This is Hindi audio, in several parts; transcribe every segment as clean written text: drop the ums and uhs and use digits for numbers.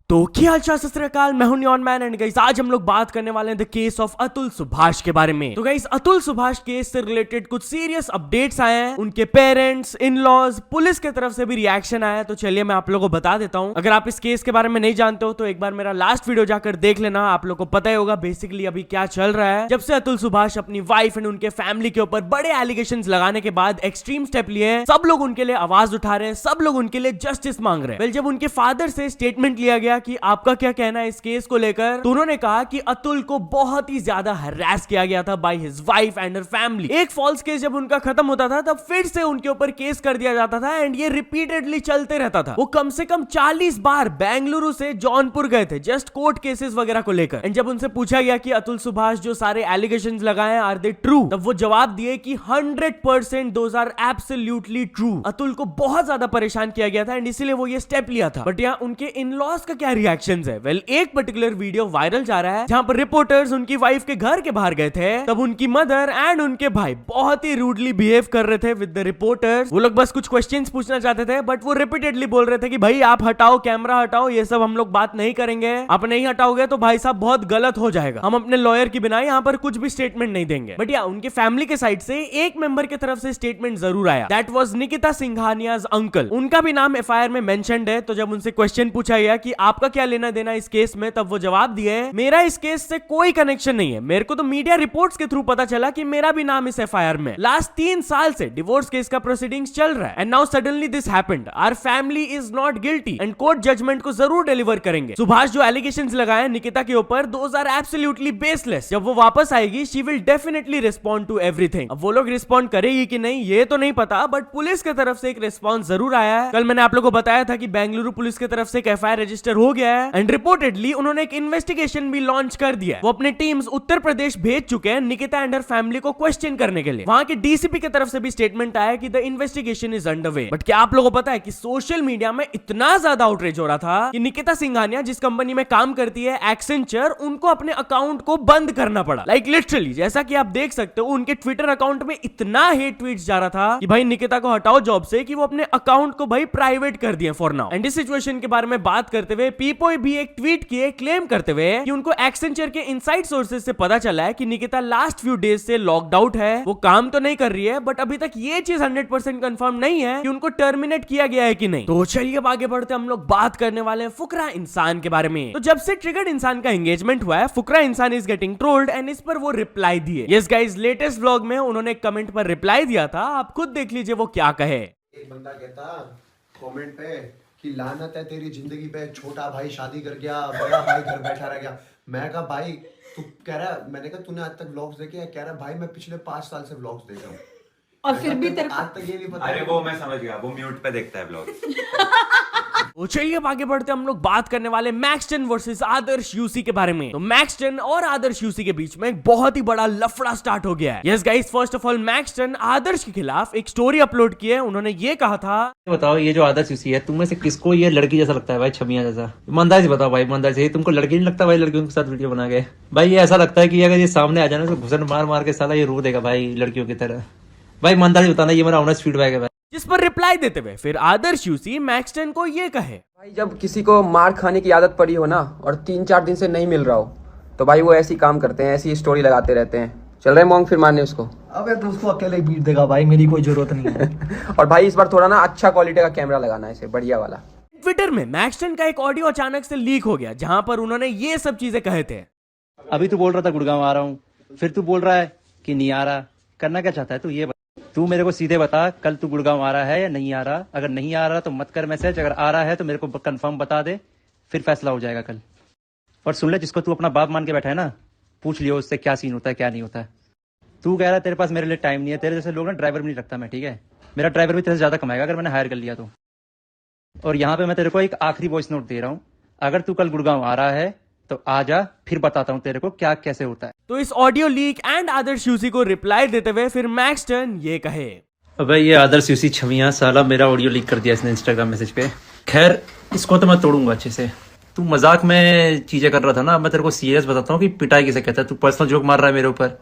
तो क्या हाल चाल, सत श्री अकाल। मैं हूं न्योन मैन एंड गाइस आज हम लोग बात करने वाले हैं the case of Atul Subhash के बारे में। तो गाइस अतुल सुभाष केस से रिलेटेड कुछ सीरियस अपडेट्स आए हैं, उनके पेरेंट्स, इन लॉज, पुलिस की तरफ से भी रिएक्शन आया है। तो चलिए मैं आप लोगों को बता देता हूं। अगर आप इस केस के बारे में नहीं जानते हो तो एक बार मेरा लास्ट वीडियो जाकर देख लेना, आप लोग को पता ही होगा बेसिकली अभी क्या चल रहा है। जब से अतुल सुभाष अपनी वाइफ एंड उनके फैमिली के ऊपर बड़े एलिगेशन लगाने के बाद एक्सट्रीम स्टेप लिए हैं, सब लोग उनके लिए आवाज उठा रहे हैं, सब लोग उनके लिए जस्टिस मांग रहे हैं। वेल, जब उनके फादर से स्टेटमेंट लिया गया कि आपका क्या कहना है इस केस को लेकर, तो उन्होंने कहा कि अतुल को बहुत ही ज्यादा हरास किया गया था by his wife and her family. एक फॉल्स केस जब उनका खत्म होता था तब फिर से उनके ऊपर केस कर दिया जाता था एंड ये रिपीटेडली चलते रहता था। वो कम से कम 40 बार बेंगलुरु से जौनपुर गए थे जस्ट कोर्ट केसेस वगैरह को लेकर। एंड जब उनसे पूछा गया कि अतुल सुभाष जो सारे एलिगेशंस लगाए हैं आर दे ट्रू, तब वो जवाब दिए कि 100% those are absolutely true. Atul को बहुत ज्यादा परेशान किया गया था एंड इसीलिए वो ये स्टेप लिया था। बट यहाँ उनके इन लॉज का क्या रिएक्शंस है? वेल, एक पर्टिकुलर वीडियो वायरल जा रहा है जहां पर रिपोर्टर्स उनकी वाइफ के घर के बाहर गए थे, तब उनकी मदर एंड उनके भाई बहुत ही रूडली बिहेव कर रहे थे विद द रिपोर्टर्स। वो लोग बस कुछ क्वेश्चंस पूछना चाहते थे बट वो रिपीटेडली बोल रहे थे कि भाई आप हटाओ, कैमरा हटाओ, ये सब हम लोग बात नहीं करेंगे, आप नहीं हटाओगे तो भाई साहब बहुत गलत हो जाएगा, हम अपने लॉयर की बिना यहाँ पर कुछ भी स्टेटमेंट नहीं देंगे। बट या उनके फैमिली के साइड से एक मेंबर की तरफ से स्टेटमेंट जरूर आया, that was Nikita Singhania's uncle. उनका भी नाम एफआईआर में मेंशन्ड है। तो जब उनसे क्वेश्चन पूछा गया कि आपका क्या लेना देना इस केस में, तब वो जवाब दिए मेरा इस केस से कोई कनेक्शन नहीं है, मेरे को तो मीडिया रिपोर्ट्स के थ्रू पता चला कि मेरा भी नाम इस एफआईआर में। लास्ट 3 साल से डिवोर्स केस का प्रोसीडिंग्स चल रहा है and now suddenly this happened. Our family is not guilty and court judgement को जरूर डिलीवर करेंगे। सुभाष जो एलिगेशंस लगाए निकिता के ऊपर, दोज आर एब्सोल्युटली बेसलेस। जब वो वापस आएगी she will definitely respond to everything. अब वो लोग रिस्पॉन्ड करेगी कि नहीं ये तो नहीं पता, बट पुलिस की तरफ से एक रिस्पॉन्स जरूर आया है। कल मैंने आप लोगों को बताया था कि बेंगलुरु पुलिस की तरफ से एक एफआईआर रजिस्टर हो गया है एंड रिपोर्टेडली उन्होंने एक इन्वेस्टिगेशन भी लॉन्च कर दिया है। वो अपने टीम्स उत्तर प्रदेश भेज चुके हैं निकिता एंड हर फैमिली को क्वेश्चन करने के लिए। वहां के डीसीपी की तरफ से भी स्टेटमेंट आया कि the investigation is underway. But क्या आप लोगों को पता है कि सोशल मीडिया में इतना ज्यादा आउटरीच हो रहा था कि निकिता सिंघानिया जिस कंपनी में काम करती है एक्सेंचर, उनको अपने अकाउंट को बंद करना पड़ा। लाइक लिटरली जैसा कि आप देख सकते हो उनके ट्विटर अकाउंट में इतना हेट ट्वीट्स जा रहा था कि भाई निकिता को हटाओ जॉब से, कि वो अपने अकाउंट को भाई प्राइवेट कर दिए फॉर नाउ। एंड इस सिचुएशन के बारे में बात करते हुए पीपोय भी एक ट्वीट किए क्लेम करते हुए कि उनको एक्सेंचर के इनसाइड सोर्सेज से पता चला है कि निकिता लास्ट फ्यू डेज से लॉक्ड आउट है, वो काम तो नहीं कर रही है, बट अभी तक ये चीज 100% कंफर्म नहीं है कि उनको टर्मिनेट किया गया है कि नहीं। तो चलिए आगे बढ़ते हम लोग बात करने वाले हैं फुकरा इंसान के बारे में। तो जब से ट्रिगर्ड इंसान का एंगेजमेंट हुआ है, फुकरा इंसान इज गेटिंग ट्रोल्ड एंड इस पर वो रिप्लाई दिए। यस गाइस, लेटेस्ट व्लॉग में उन्होंने एक कमेंट पर रिप्लाई दिया था, आप खुद देख लीजिए वो क्या कहे। एक बंदा कहता कमेंट पे कि लानत है तेरी जिंदगी पे, छोटा भाई शादी कर गया, बड़ा भाई घर बैठा रह गया। मैं कहा भाई तू कह रहा, मैंने कहा तूने आज तक व्लॉग्स देखे हैं? कह रहा भाई मैं पिछले 5 साल से व्लॉग्स देख रहा हूँ और फिर भी तेरे आज तक ये नहीं पता। अरे वो मैं समझ गया, वो म्यूट पे देखता है व्लॉग। तो चलिए अब आगे बढ़ते हम लोग बात करने वाले मैक्सटन वर्सेस आदर्श यूसी के बारे में। तो मैक्सटन और आदर्श यूसी के बीच में एक बहुत ही बड़ा लफड़ा स्टार्ट हो गया है। Yes guys, first of all Maxtern Adarsh के खिलाफ एक स्टोरी अपलोड की है। उन्होंने ये कहा था, बताओ ये जो आदर्श यूसी है, तुम में से किसको ये लड़की जैसा लगता है भाई, छमिया जैसा? ईमानदारी से बताओ भाई, ईमानदारी से। तुमको लड़की नहीं लगता भाई लड़कियों के साथ वीडियो बना के? भाई ये ऐसा लगता है कि अगर ये सामने आ जाए ना तो घुसन मार मार के साला ये रो देगा भाई लड़कियों की तरह। भाई ईमानदारी बताना, ये मेरा ऑनेस्ट फीडबैक है भाई। जिस पर रिप्लाई देते हुए फिर आदर्श यूसी मैक्सटन को ये कहे, भाई जब किसी को मार खाने की आदत पड़ी हो ना और 3-4 दिन से नहीं मिल रहा हो, तो भाई वो ऐसी काम करते हैं, ऐसी स्टोरी लगाते रहते हैं। चल रहे मोंग फिर मारने उसको। अबे तो उसको अकेले बीट देगा भाई, मेरी कोई जरूरत नहीं है। और भाई इस बार थोड़ा ना अच्छा क्वालिटी का कैमरा लगाना है इसे, बढ़िया वाला। ट्विटर में मैक्सटन का एक ऑडियो अचानक से लीक हो गया जहां पर उन्होंने ये सब चीजें कहे थे। अभी तू बोल रहा था गुड़गांव आ रहा हूँ, फिर तू बोल रहा है कि नहीं आ रहा। करना क्या चाहता है तू? ये बता। तू मेरे को सीधे बता, कल तू गुड़गांव आ रहा है या नहीं आ रहा? अगर नहीं आ रहा तो मत कर मैसेज, अगर आ रहा है तो मेरे को कंफर्म बता दे, फिर फैसला हो जाएगा कल। और सुन ले, जिसको तू अपना बाप मान के बैठा है ना, पूछ लियो उससे क्या सीन होता है क्या नहीं होता है। तू कह रहा है तेरे पास मेरे लिए टाइम नहीं है, तेरे जैसे लोग ना ड्राइवर भी नहीं रखता मैं, ठीक है? मेरा ड्राइवर भी तेरे से ज्यादा कमाएगा अगर मैंने हायर कर लिया तो। और यहाँ पे मैं तेरे को एक आखिरी वॉइस नोट दे रहा हूँ, अगर तू कल गुड़गांव आ रहा है तो आ जा, फिर बताता हूँ तेरे को क्या कैसे होता है। तो इस audio leak and Adarsh UC को रिप्लाई देते हुए फिर मैक्सटन ये कहे, अबे ये आदर्श यूसी छमिया साला मेरा ऑडियो लीक कर दिया इसने इंस्टाग्राम मैसेज पे। खैर इसको तो मैं तोड़ूंगा अच्छे से। तू मजाक में चीजें कर रहा था ना, मैं तेरे को सीरियस बताता हूँ कि पिटाई किसे कहता है। तू पर्सनल जोक मार रहा है मेरे ऊपर।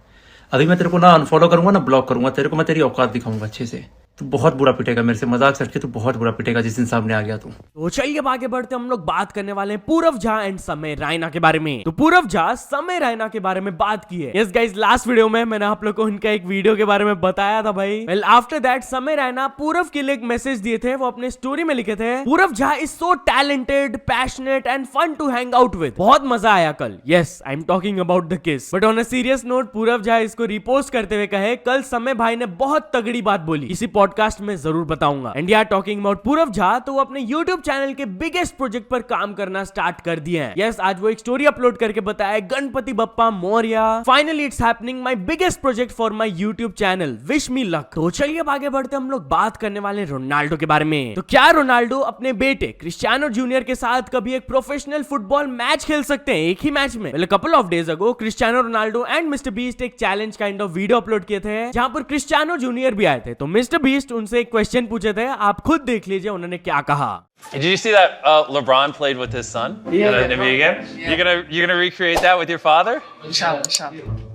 अभी मैं तेरे को ना अनफॉलो करूंगा ना ब्लॉक करूंगा, तेरे को मैं तेरी औकात दिखाऊंगा अच्छे से। तू बहुत बुरा पिटेगा मेरे से, मजाक करके तू बहुत बुरा पिटेगा जिस दिन सामने आ गया तू। तो चलिए अब आगे बढ़ते हम लोग बात करने वाले हैं पूरव झा एंड समय रैना के बारे में। तो पूरव झा समय रैना के बारे में बात की है। यस गाइस, लास्ट वीडियो में मैंने आप लोग को उनका एक वीडियो के बारे में बताया था भाई। वेल आफ्टर दैट समय रैना पूरव के लिए एक मैसेज दिए थे, वो अपने स्टोरी में लिखे थे, Purav Jha is so talented, passionate and fun to hang out with. बहुत मजा आया कल। Yes, I am talking about the kiss. But on a serious note Purav Jha इसको रिपोस्ट करते हुए कहे, कल समय भाई ने बहुत तगड़ी बात बोली, इसी पॉडकास्ट में जरूर बताऊंगा। एंड यार टॉकिंग अबाउट पूरव झा, तो वो अपने YouTube चैनल के बिगेस्ट प्रोजेक्ट पर काम करना स्टार्ट कर दिए हैं। यस, आज वो एक स्टोरी अपलोड करके बताया, Ganpati Bappa Morya, finally it's happening, my biggest project for my YouTube channel, wish me luck. तो चलिए अब आगे बढ़ते हम लोग बात करने वाले रोनाल्डो के बारे में। तो क्या रोनाल्डो अपने बेटे क्रिस्टियानो जूनियर के साथ कभी एक प्रोफेशनल फुटबॉल मैच खेल सकते हैं एक ही मैच में? Well couple of days ago Cristiano Ronaldo and Mister Beast एक challenge kind of video upload किए थे, जहां पर क्रिस्टियानो जूनियर भी आए थे। तो मिस्टर बीस्ट उनसे एक क्वेश्चन पूछे थे, आप खुद देख लीजिए उन्होंने क्या कहा। Did you see that LeBron played with his son in an NBA game? Yeah. You're gonna recreate that with your father? Inshallah.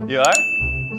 You are?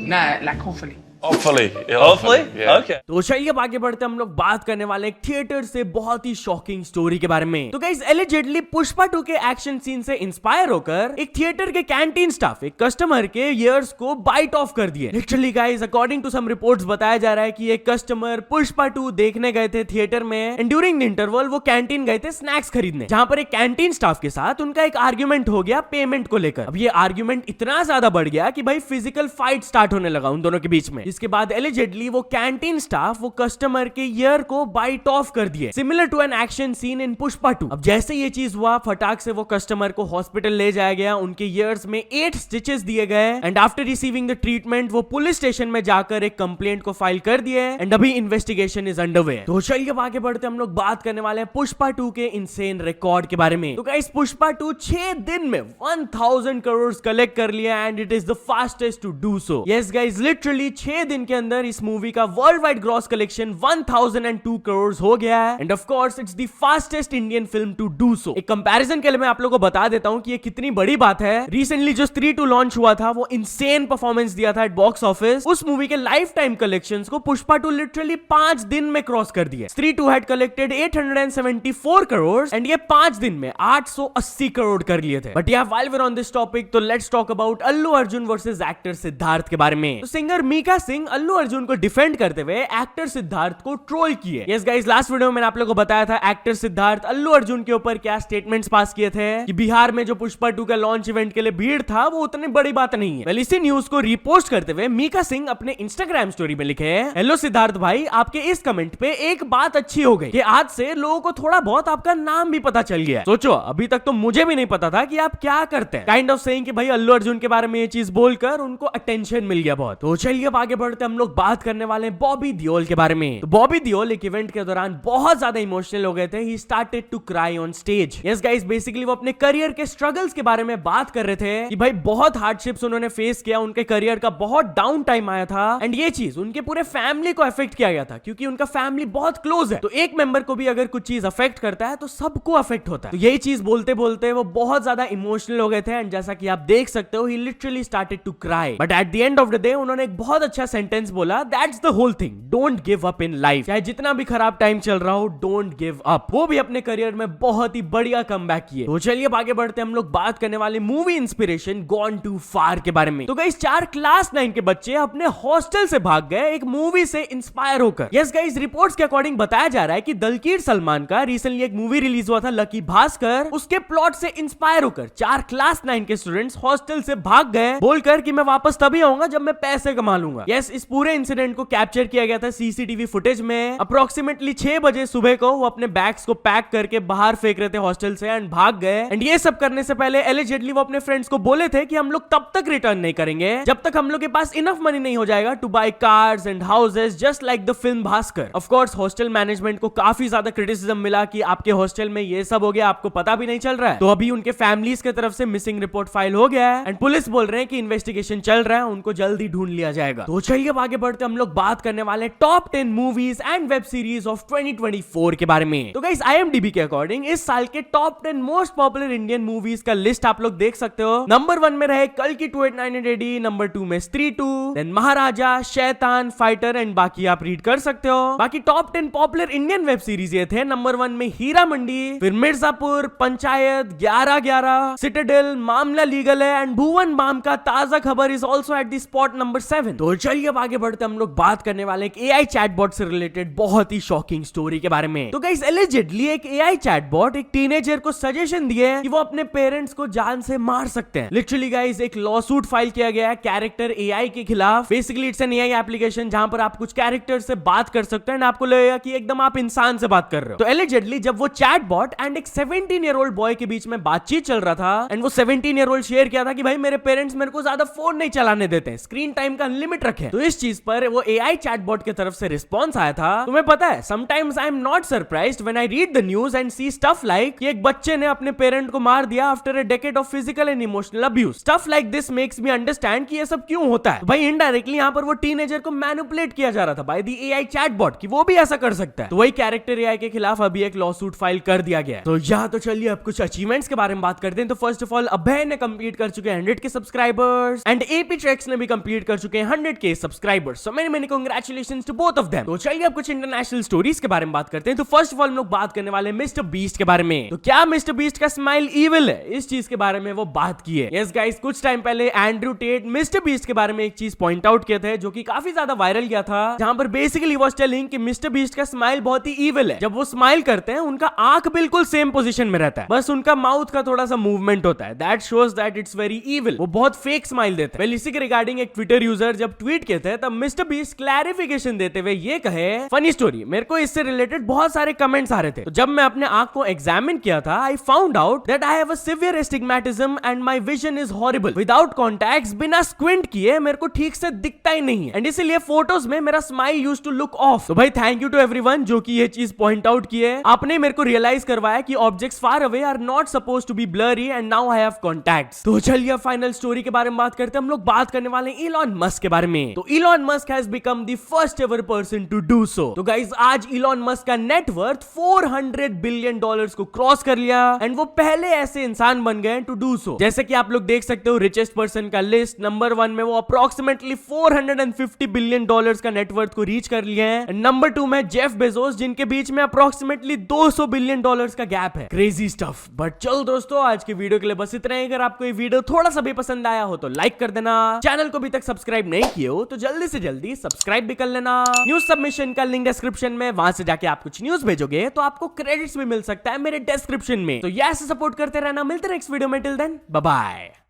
Nah, like hopefully. Hopefully. Yeah. Okay. तो चलिए अब आगे बढ़ते हम लोग बात करने वाले एक थिएटर से बहुत ही शॉकिंग स्टोरी के बारे में। तो गाइस एलिजेडली पुष्पा 2 के एक्शन सीन से इंस्पायर होकर एक थिएटर के कैंटीन स्टाफ एक कस्टमर के ईयर्स को बाइट ऑफ कर दिए। Literally guys, according to some reports बताया जा रहा है कि एक कस्टमर पुष्पा 2 देखने गए थे थिएटर में, एंड ड्यूरिंग द इंटरवल वो कैंटीन गए थे स्नैक्स खरीदने, जहां पर एक कैंटीन स्टाफ के साथ उनका एक आर्ग्यूमेंट हो गया पेमेंट को लेकर। अब ये आर्ग्यूमेंट इतना ज्यादा बढ़ गया कि भाई फिजिकल फाइट स्टार्ट होने लगा उन दोनों के बीच में, जिसके बाद एलिजेडली वो कैंटीन स्टाफ वो कस्टमर के ईयर को बाइट ऑफ कर दिए, similar to an action scene in Pushpa 2। अब जैसे ये चीज हुआ, फटाक से वो कस्टमर को हॉस्पिटल ले जाया गया, उनके ईयर्स में 8 स्टिचेस दिए गए, and after receiving the treatment वो पुलिस स्टेशन में जाकर एक कंप्लेंट को फाइल कर दिए, एंड अभी इन्वेस्टिगेशन इज अंडरवे। तो चलिए अब आगे बढ़ते हम लोग बात करने वाले हैं पुष्पा 2 के इनसेन रिकॉर्ड के बारे में। तो गाइस पुष्पा 2 6 दिन में 1000 करोड़ कलेक्ट कर लिया, and it is the fastest to do so. Yes guys, literally 6 दिन के अंदर इस मूवी का worldwide gross collection 1002 crore हो गया है, and of course it's the fastest Indian film to do so. एक कंपैरिजन के लिए मैं आप लोगों को बता देता हूं कि ये कितनी बड़ी बात है। रिसेंटली जो स्त्री 2 लॉन्च हुआ था, वो इनसेन परफॉर्मेंस दिया था एट बॉक्स ऑफिस। उस मूवी के लाइफ टाइम कलेक्शंस को पुष्पा 2 लिटरली 5 दिन में क्रॉस कर दिया। स्त्री 2 हैड कलेक्टेड 874 करोड़, एंड ये 5 दिन में 880 करोड़ कर लिए थे। But yeah while we are on this topic, तो let's talk about Allu Arjun versus actor Siddharth के बारे में। तो सिंगर मीका सिंह अल्लू अर्जुन को डिफेंड करते हुए एक्टर सिद्धार्थ को ट्रोल किए। यस गाइस, लास्ट वीडियो में मैंने आप लोगों को बताया था एक्टर सिद्धार्थ अल्लू अर्जुन के ऊपर क्या स्टेटमेंट्स पास किए थे कि बिहार में जो पुष्पा 2 का लॉन्च इवेंट के लिए भीड़ था वो उतनी बड़ी बात नहीं है। इसी न्यूज को रिपोस्ट करते हुए मीका सिंह अपने इंस्टाग्राम स्टोरी में लिखे, हेलो सिद्धार्थ भाई, आपके इस कमेंट पे एक बात अच्छी हो गई कि आज से लोगों को थोड़ा बहुत आपका नाम भी पता चल गया। सोचो, अभी तक तो मुझे भी नहीं पता था कि आप क्या करते हैं। काइंड ऑफ सेइंग कि भाई अल्लू अर्जुन के बारे में ये चीज बोलकर उनको अटेंशन मिल गया बहुत। तो चलिए अब आगे बढ़ते हम लोग बात करने वाले हैं बॉबी देओल के बारे में। तो बॉबी देओल एक इवेंट के दौरान बहुत ज्यादा इमोशनल हो गए थे। He started to cry on stage. Yes guys, basically वो अपने करियर के स्ट्रगल्स के बारे में बात कर रहे थे कि भाई बहुत हार्डशिप्स उन्होंने फेस किया, उनके करियर का बहुत डाउन टाइम आया था, एंड ये चीज उनके पूरे फैमिली को अफेक्ट किया गया था क्योंकि उनका फैमिली बहुत क्लोज है। तो एक मेंबर को भी अगर कुछ चीज अफेक्ट करता है तो सबको अफेक्ट होता है। तो यही चीज बोलते बोलते वो बहुत ज्यादा इमोशनल हो गए थे, एंड जैसा कि आप देख सकते हो, he literally started to cry. But at the end of the day उन्होंने एक बहुत अच्छा सेंटेंस बोला, that's the whole thing, don't give up in life. चाहे जितना भी खराब टाइम चल रहा हो, डोंट गिव अप। वो भी अपने करियर में बहुत ही बढ़िया कमबैक किए। तो चलिए अब आगे बढ़ते हम लोग बात करने वाले मूवी इंस्पिरेशन गॉन टू फार के बारे में। तो गाइस, 4 क्लास 9 के बच्चे अपने हॉस्टल से भाग गए एक मूवी से इंस्पायर होकर। यस गाइस, रिपोर्ट्स के अकॉर्डिंग बताया जा रहा है कि दलकीर सलमान का रिसेंटली एक मूवी रिलीज हुआ था लकी भास्कर, उसके प्लॉट से इंस्पायर होकर 4 क्लास 9 के स्टूडेंट्स हॉस्टल से भाग गए बोलकर कि मैं वापस तभी आऊंगा जब मैं पैसे कमा लूंगा। यस, इस पूरे इंसिडेंट को कैप्चर किया गया था सीसीटीवी फुटेज में। अप्रोक्सीमेटली 6 बजे सुबह को वो अपने बैग्स को पैक करके बाहर फेंक रहे थे हॉस्टल से एंड भाग गए। एंड ये सब करने से पहले एलिजेडली वो अपने फ्रेंड्स को बोले थे कि हम लोग तब तक रिटर्न नहीं करेंगे जब तक हम लोग के पास इनफ मनी नहीं हो जाएगा to buy cars and houses just like the film Bhaskar. Of course hostel management को काफी ज्यादा क्रिटिसिज्म मिला कि आपके हॉस्टल में ये सब हो गया, आपको पता भी नहीं चल रहा है। तो अभी उनके फैमिलीज की तरफ से मिसिंग रिपोर्ट फाइल हो गया है, एंड पुलिस बोल रहे हैं कि इन्वेस्टिगेशन चल रहा है, उनको जल्दी ढूंढ लिया जाएगा। तो चलिए अब आगे बढ़ते हम लोग बात करने वाले top 10 movies and web series of 2024 के बारे में। तो गाइस IMDb के अकॉर्डिंग इस साल के top 10 most popular Indian movies का लिस्ट आप लोग देख सकते हो। नंबर 1 में रहे कल की 2898 AD, नंबर 2 में स्त्री 2, देन महाराजा, शैतान, फाइटर एंड बाकी आप रीड कर सकते हो। बाकी top 10 popular Indian web series ये थे। नंबर 1 में हीरा मंडी, फिर मिर्जापुर, पंचायत, 11-11, सिटाडेल, मामला लीगल है एंड भुवन बाम का ताजा खबर is also at the spot number 7। तो चलिए अब आगे बढ़ते हम लोग बात करने वाले एक AI चैटबॉट से रिलेटेड बहुत ही शॉकिंग स्टोरी के बारे में। तो गाइस एलिजिडली एक AI चैटबॉट एक टीनेजर को सजेशन दिए कि वो अपने पेरेंट्स को जान से मार सकते हैं। लिटरली गाइस एक लॉ सूट फाइल किया गया है कैरेक्टर AI के खिलाफ। Basically it's an AI application जहां पर आप कुछ कैरेक्टर से बात कर सकते हैं एंड आपको लगेगा कि एकदम आप इंसान से बात कर रहे हो। तो एलिजिडली जब वो चैटबॉट एंड एक 17-year-old बॉय के बीच में बातचीत चल रहा था एंड वो 17-year-old शेयर किया था कि भाई मेरे पेरेंट्स मेरे को ज्यादा फोन नहीं चलाने देते, स्क्रीन टाइम का लिमिट रखे। तो इस चीज पर वो AI चैटबॉट की तरफ से रिस्पॉन्स आया था। तुम्हें पता है sometimes I am not surprised when I read the news and see stuff like कि एक बच्चे ने अपने पेरेंट को मार दिया after a decade of physical and emotional abuse. Stuff like this makes me understand कि ये सब क्यों होता है। तो भाई इनडायरेक्टली यहाँ पर वो टीनेजर को मैनिपुलेट किया जा रहा था बाय द AI चैटबॉट कि वो भी ऐसा कर सकता है। तो वही कैरेक्टर AI के खिलाफ अभी एक लॉ सूट फाइल कर दिया गया है। तो यहाँ तो चलिए अब कुछ अचीवमेंट्स के बारे में बात करते हैं। तो फर्स्ट ऑफ ऑल अभय ने कंप्लीट कर चुके हैं 100 के सब्सक्राइबर्स एंड AP ट्रैक्स ने भी कंप्लीट कर चुके हैं 100 के subscribers. So many congratulations to both of them. तो चलिए अब कुछ इंटरनेशनल स्टोरीज के बारे में बात करते हैं। तो फर्स्ट ऑफ ऑल हम लोग बात करने वाले मिस्टर बीस्ट के बारे में। तो क्या मिस्टर बीस्ट का स्माइल इविल है, इस चीज के बारे में वो बात की है। यस गाइस कुछ टाइम पहले एंड्रू टेट मिस्टर बीस्ट के बारे में एक चीज पॉइंट आउट किए थे जो कि काफी ज्यादा वायरल गया था, जहां पर बेसिकली वाज टेलिंग कि मिस्टर बीस्ट का स्माइल बहुत ही इविल है। जब वो स्माइल करते हैं उनका आंख बिल्कुल सेम पोजीशन में रहता है, बस उनका माउथ का थोड़ा सा मूवमेंट होता है। That shows that it's very evil. वो बहुत फेक स्माइल देते हैं। वेल इसी के रिगार्डिंग एक ट्विटर यूजर जब ट्वीट किए थे तब मिस्टर बीस्ट क्लैरिफिकेशन देते हुए ये कहे, फनी स्टोरी, मेरे को इससे रिलेटेड बहुत सारे कमेंट्स आ रहे थे। तो जब मैं अपने आंख को एग्जामिन किया था I found out that I have a severe astigmatism and my vision is horrible. Without contacts, बिना स्क्विंट किए मेरे को ठीक से दिखता ही नहीं है एंड इसीलिए फोटोज में मेरा smile used to look off. तो भाई थैंक यू टू एवरीवन जो कि ये चीज पॉइंट आउट की है। आपने मेरे को रियलाइज करवाया कि objects far away are not supposed to be blurry and now I have contacts. तो चलिए फाइनल स्टोरी के बारे में बात करते हैं। हम लोग बात करने वाले हैं इलॉन मस्क के बारे में। तो Elon Musk has become the first ever person to do so. तो गाइस आज इलॉन मस्क का नेटवर्थ $400 बिलियन को क्रॉस कर लिया एंड वो पहले ऐसे इंसान बन गए टू डू सो। जैसे कि आप लोग देख सकते हो रिचेस्ट पर्सन का लिस्ट नंबर 1 में वो अप्रोक्सीमेटली $450 बिलियन का नेटवर्थ को रीच कर लिए हैं। नंबर 2 में जेफ बेजोस जिनके बीच में अप्रोक्सीमेटली $200 बिलियन का गैप है। Crazy stuff. बट चलो दोस्तों आज की वीडियो के लिए बस इतना ही। अगर आपको ये वीडियो थोड़ा सा भी पसंद आया हो तो लाइक कर देना। चैनल को अभी तक सब्सक्राइब नहीं किए हो तो जल्दी से जल्दी सब्सक्राइब भी कर लेना। न्यूज सबमिशन का लिंक डिस्क्रिप्शन में, वहां से जाके आप कुछ न्यूज भेजोगे तो आपको क्रेडिट्स भी मिल सकता है मेरे डिस्क्रिप्शन में। तो ये ऐसे सपोर्ट करते रहना। मिलते हैं नेक्स्ट वीडियो में। Till then bye bye.